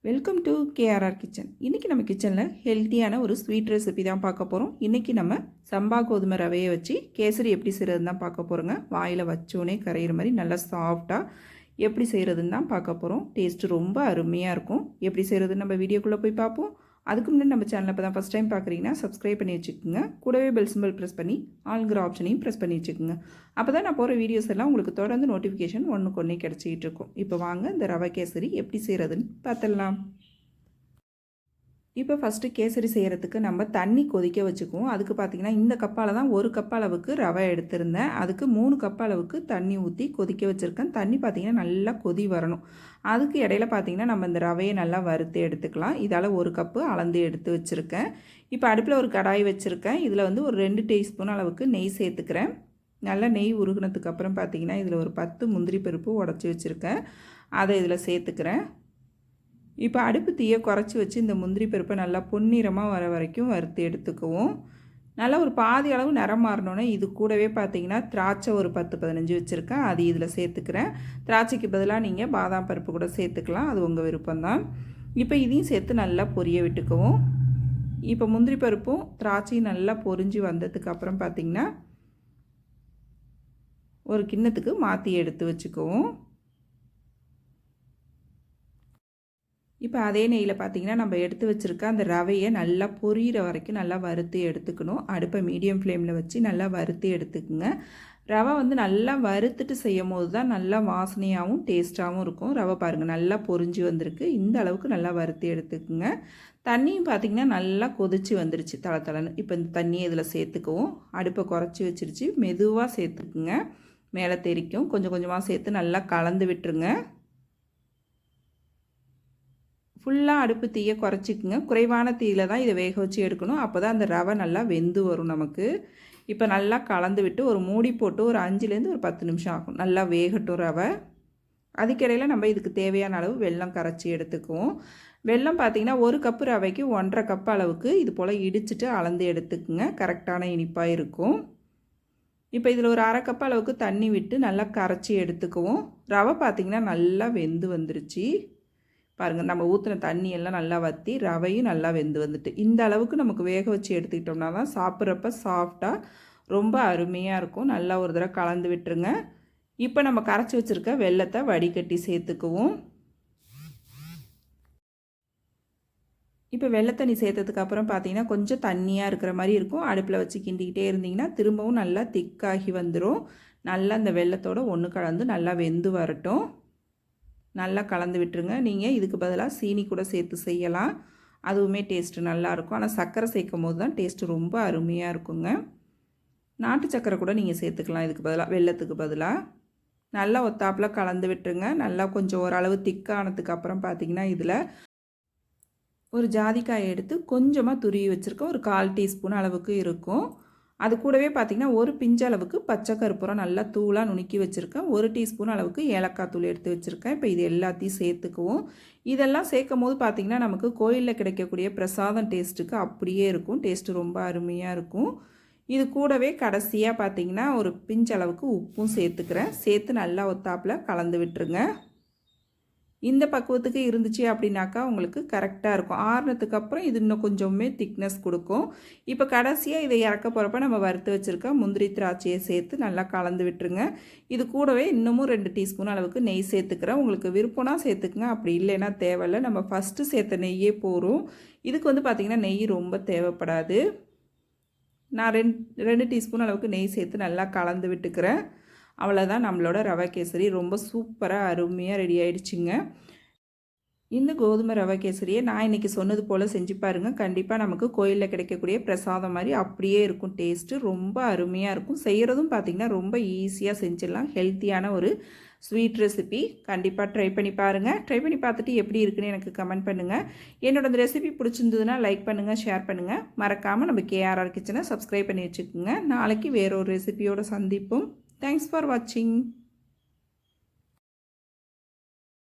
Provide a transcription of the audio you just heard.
Welcome to KRR kitchen. இன்றைக்கி நம்ம கிச்சனில் ஹெல்த்தியான ஒரு ஸ்வீட் ரெசிபி தான் பார்க்க போகிறோம். இன்றைக்கி நம்ம சம்பா கோதுமை ரவையை வச்சு கேசரி எப்படி செய்கிறதுன்னு தான் பார்க்க போகிறோங்க. வாயில் வச்சோன்னே கரையிற மாதிரி நல்லா சாஃப்டாக எப்படி செய்கிறதுன்னு தான் பார்க்க போகிறோம். டேஸ்ட்டு ரொம்ப அருமையாக இருக்கும். எப்படி செய்கிறதுன்னு நம்ம வீடியோக்குள்ளே போய் பார்ப்போம். அதுக்கு முன்னாடி நம்ம சேனலில் இப்போ தான் ஃபஸ்ட் டைம் பார்க்குறீங்கன்னா சப்ஸ்கிரைப் பண்ணி வச்சுக்கோங்க. கூடவே பெல் சிம்பிள் ப்ரெஸ் பண்ணி ஆல்ங்கிற ஆப்ஷனையும் ப்ரெஸ் பண்ணி வச்சுக்கோங்க. அப்போ தான் நான் போகிற வீடியோஸ் எல்லாம் உங்களுக்கு தொடர்ந்து நோட்டிஃபிகேஷன் ஒன்றுக்கு ஒன்றே கிடச்சிக்கிட்டு இருக்கும். இப்போ வாங்க இந்த ரவை கேசரி எப்படி செய்கிறதுன்னு பார்த்துடலாம். இப்போ ஃபஸ்ட்டு கேசரி செய்கிறதுக்கு நம்ம தண்ணி கொதிக்க வச்சுக்குவோம். அதுக்கு பார்த்திங்கன்னா இந்த கப்பால் தான் 1 கப் அளவுக்கு ரவை எடுத்திருந்தேன். அதுக்கு 3 கப் அளவுக்கு தண்ணி ஊற்றி கொதிக்க வச்சுருக்கேன். தண்ணி பார்த்திங்கன்னா நல்லா கொதி வரணும். அதுக்கு இடையில பார்த்திங்கன்னா நம்ம இந்த ரவையை நல்லா வறுத்து எடுத்துக்கலாம். இதால் 1 கப்பு அளந்து எடுத்து வச்சுருக்கேன். இப்போ அடுப்பில் ஒரு கடாய் வச்சுருக்கேன். இதில் வந்து ஒரு 2 டீஸ்பூன் அளவுக்கு நெய் சேர்த்துக்கிறேன். நல்லா நெய் உருகுனதுக்கப்புறம் பார்த்திங்கன்னா இதில் ஒரு 10 முந்திரி பருப்பு உடச்சி வச்சுருக்கேன். அதை இதில் சேர்த்துக்கிறேன். இப்போ அடுப்பு தீயை குறைச்சி வச்சு இந்த முந்திரி பருப்பை நல்லா பொன்னிறமாக வர வரைக்கும் வறுத்து எடுத்துக்குவோம். நல்லா ஒரு பாதி அளவு நிறம் மாறினோன்னே இது கூடவே பார்த்திங்கன்னா திராட்சை ஒரு 10-15 வச்சுருக்கேன். அது இதில் சேர்த்துக்கிறேன். திராட்சைக்கு பதிலாக நீங்கள் பாதாம் பருப்பு கூட சேர்த்துக்கலாம், அது உங்கள் விருப்பம்தான். இப்போ இதையும் சேர்த்து நல்லா பொரிய விட்டுக்குவோம். இப்போ முந்திரி பருப்பும் திராட்சையும் நல்லா பொரிஞ்சு வந்ததுக்கப்புறம் பார்த்திங்கன்னா ஒரு கிண்ணத்துக்கு மாற்றி எடுத்து வச்சுக்குவோம். இப்போ அதே நெய்யில் பார்த்திங்கன்னா நம்ம எடுத்து வச்சுருக்க அந்த ரவையை நல்லா பொரியிற வரைக்கும் நல்லா வறுத்து எடுத்துக்கணும். அடுப்பை மீடியம் ஃப்ளேமில் வச்சு நல்லா வறுத்து எடுத்துக்குங்க. ரவை வந்து நல்லா வறுத்துட்டு செய்யும் போது தான் நல்லா வாசனையாகவும் டேஸ்ட்டாகவும் இருக்கும். ரவை பாருங்கள் நல்லா பொரிஞ்சு வந்திருக்கு. இந்த அளவுக்கு நல்லா வறுத்து எடுத்துக்குங்க. தண்ணியும் பார்த்திங்கன்னா நல்லா கொதிச்சு வந்துருச்சு தளன்னு. இப்போ இந்த தண்ணியை இதில் சேர்த்துக்குவோம். அடுப்பை குறைச்சி வச்சிருச்சு. மெதுவாக சேர்த்துக்குங்க. மேலே தெரிக்கும். கொஞ்சம் கொஞ்சமாக சேர்த்து நல்லா கலந்து விட்டுருங்க. ஃபுல்லாக அடுப்பு தீயை குறைச்சிக்குங்க. குறைவான தீயில் தான் இதை வேக வச்சு எடுக்கணும். அப்போ தான் அந்த ரவை நல்லா வெந்து வரும் நமக்கு. இப்போ நல்லா கலந்து விட்டு ஒரு மூடி போட்டு ஒரு 5லேருந்து ஒரு 10 நிமிஷம் ஆகும். நல்லா வேகட்டும் ரவை. அதுக்கிடையில் நம்ம இதுக்கு தேவையான அளவு வெல்லம் கரைச்சி எடுத்துக்குவோம். வெல்லம் பார்த்திங்கன்னா 1 கப்பு ரவைக்கு 1.5 கப் அளவுக்கு இது போல் இடிச்சிட்டு அளந்து எடுத்துக்குங்க. கரெக்டான இனிப்பாக இருக்கும். இப்போ இதில் ஒரு 1/2 கப் அளவுக்கு தண்ணி விட்டு நல்லா கரைச்சி எடுத்துக்குவோம். ரவை பார்த்திங்கன்னா நல்லா வெந்து வந்துருச்சு. பாருங்கள், நம்ம ஊற்றின தண்ணியெல்லாம் நல்லா வற்றி ரவையும் நல்லா வெந்து வந்துட்டு இந்த அளவுக்கு நமக்கு வேக வச்சு எடுத்துக்கிட்டோம்னா தான் சாப்பிட்றப்ப சாஃப்டாக ரொம்ப அருமையாக இருக்கும். நல்லா ஒரு தடவை கலந்து விட்டுருங்க. இப்போ நம்ம கரைச்சி வச்சுருக்க வெல்லத்தை வடிகட்டி சேர்த்துக்குவோம். இப்போ வெள்ளத்தண்ணி சேர்த்ததுக்கப்புறம் பார்த்தீங்கன்னா கொஞ்சம் தண்ணியாக இருக்கிற மாதிரி இருக்கும். அடுப்பில் வச்சு கிண்டிக்கிட்டே இருந்திங்கன்னா திரும்பவும் நல்லா திக்காகி வந்துடும். நல்லா அந்த வெல்லத்தோடு ஒன்று கலந்து நல்லா வெந்து வரட்டும். நல்லா கலந்து விட்டுருங்க. நீங்கள் இதுக்கு பதிலாக சீனி கூட சேர்த்து செய்யலாம், அதுவுமே டேஸ்ட்டு நல்லாயிருக்கும். ஆனால் சர்க்கரை சேர்க்கும் போது தான் டேஸ்ட்டு ரொம்ப அருமையாக இருக்குங்க. நாட்டு சர்க்கரை கூட நீங்கள் சேர்த்துக்கலாம் இதுக்கு பதிலாக, வெல்லத்துக்கு பதிலாக. நல்லா ஒத்தாப்பில் கலந்து விட்டுருங்க. நல்லா கொஞ்சம் ஓரளவு திக்கானதுக்கு அப்புறம் பார்த்திங்கன்னா இதில் ஒரு ஜாதிக்காயை எடுத்து கொஞ்சமாக துருவி வச்சுருக்கேன். ஒரு 1/4 டீஸ்பூன் அளவுக்கு இருக்கும். அது கூடவே பார்த்திங்கன்னா ஒரு பிஞ்சளவுக்கு பச்சை கற்பூரம் நல்லா தூளாக நுணுக்கி வச்சுருக்கேன். 1 டீஸ்பூன் அளவுக்கு ஏலக்காய் தூள் எடுத்து வச்சுருக்கேன். இப்போ இது எல்லாத்தையும் சேர்த்துக்குவோம். இதெல்லாம் சேர்க்கும் போது பார்த்திங்கன்னா நமக்கு கோயிலில் கிடைக்கக்கூடிய பிரசாதம் டேஸ்ட்டுக்கு அப்படியே இருக்கும். டேஸ்ட்டு ரொம்ப அருமையாக இருக்கும். இது கூடவே கடைசியாக பார்த்திங்கன்னா ஒரு பிஞ்சளவுக்கு உப்பும் சேர்த்துக்கிறேன். சேர்த்து நல்லா ஒத்தாப்பில் கலந்து விட்டுருங்க. இந்த பக்குவத்துக்கு இருந்துச்சு அப்படின்னாக்கா உங்களுக்கு கரெக்டாக இருக்கும். ஆறுனதுக்கு அப்புறம் இது இன்னும் கொஞ்சமே திக்னஸ் கொடுக்கும். இப்போ கடைசியாக இதை இறக்க போகிறப்ப நம்ம வறுத்து வச்சுருக்க முந்திரி திராட்சையை சேர்த்து நல்லா கலந்து விட்டுருங்க. இது கூடவே இன்னமும் 2 டீஸ்பூன் அளவுக்கு நெய் சேர்த்துக்கிறேன். உங்களுக்கு விருப்பம்னா சேர்த்துக்குங்க, அப்படி இல்லைன்னா தேவையில்லை. நம்ம ஃபஸ்ட்டு சேர்த்த நெய்யே போகும். இதுக்கு வந்து பார்த்திங்கன்னா நெய் ரொம்ப தேவைப்படாது. நான் 2 டீஸ்பூன் அளவுக்கு நெய் சேர்த்து நல்லா கலந்து விட்டுக்கிறேன். அவ்வளோதான், நம்மளோட ரவை கேசரி ரொம்ப சூப்பராக அருமையாக ரெடி ஆகிடுச்சிங்க. இந்த கோதுமை ரவை கேசரியை நான் இன்றைக்கி சொன்னது போல் செஞ்சு பாருங்கள். கண்டிப்பாக நமக்கு கோயிலில் கிடைக்கக்கூடிய பிரசாதம் மாதிரி அப்படியே இருக்கும். டேஸ்ட்டு ரொம்ப அருமையாக இருக்கும். செய்கிறதும் பார்த்திங்கன்னா ரொம்ப ஈஸியாக செஞ்சிடலாம். ஹெல்த்தியான ஒரு ஸ்வீட் ரெசிபி. கண்டிப்பாக ட்ரை பண்ணி பாருங்கள். ட்ரை பண்ணி பார்த்துட்டு எப்படி இருக்குன்னு எனக்கு கமெண்ட் பண்ணுங்கள். என்னோட அந்த ரெசிபி பிடிச்சிருந்ததுன்னா லைக் பண்ணுங்கள், ஷேர் பண்ணுங்கள். மறக்காமல் நம்ம கேஆர்ஆர் கிச்சனை சப்ஸ்கிரைப் பண்ணி வச்சுக்கோங்க. நாளைக்கு வேறொரு ரெசிபியோடு சந்திப்போம். Thanks for watching.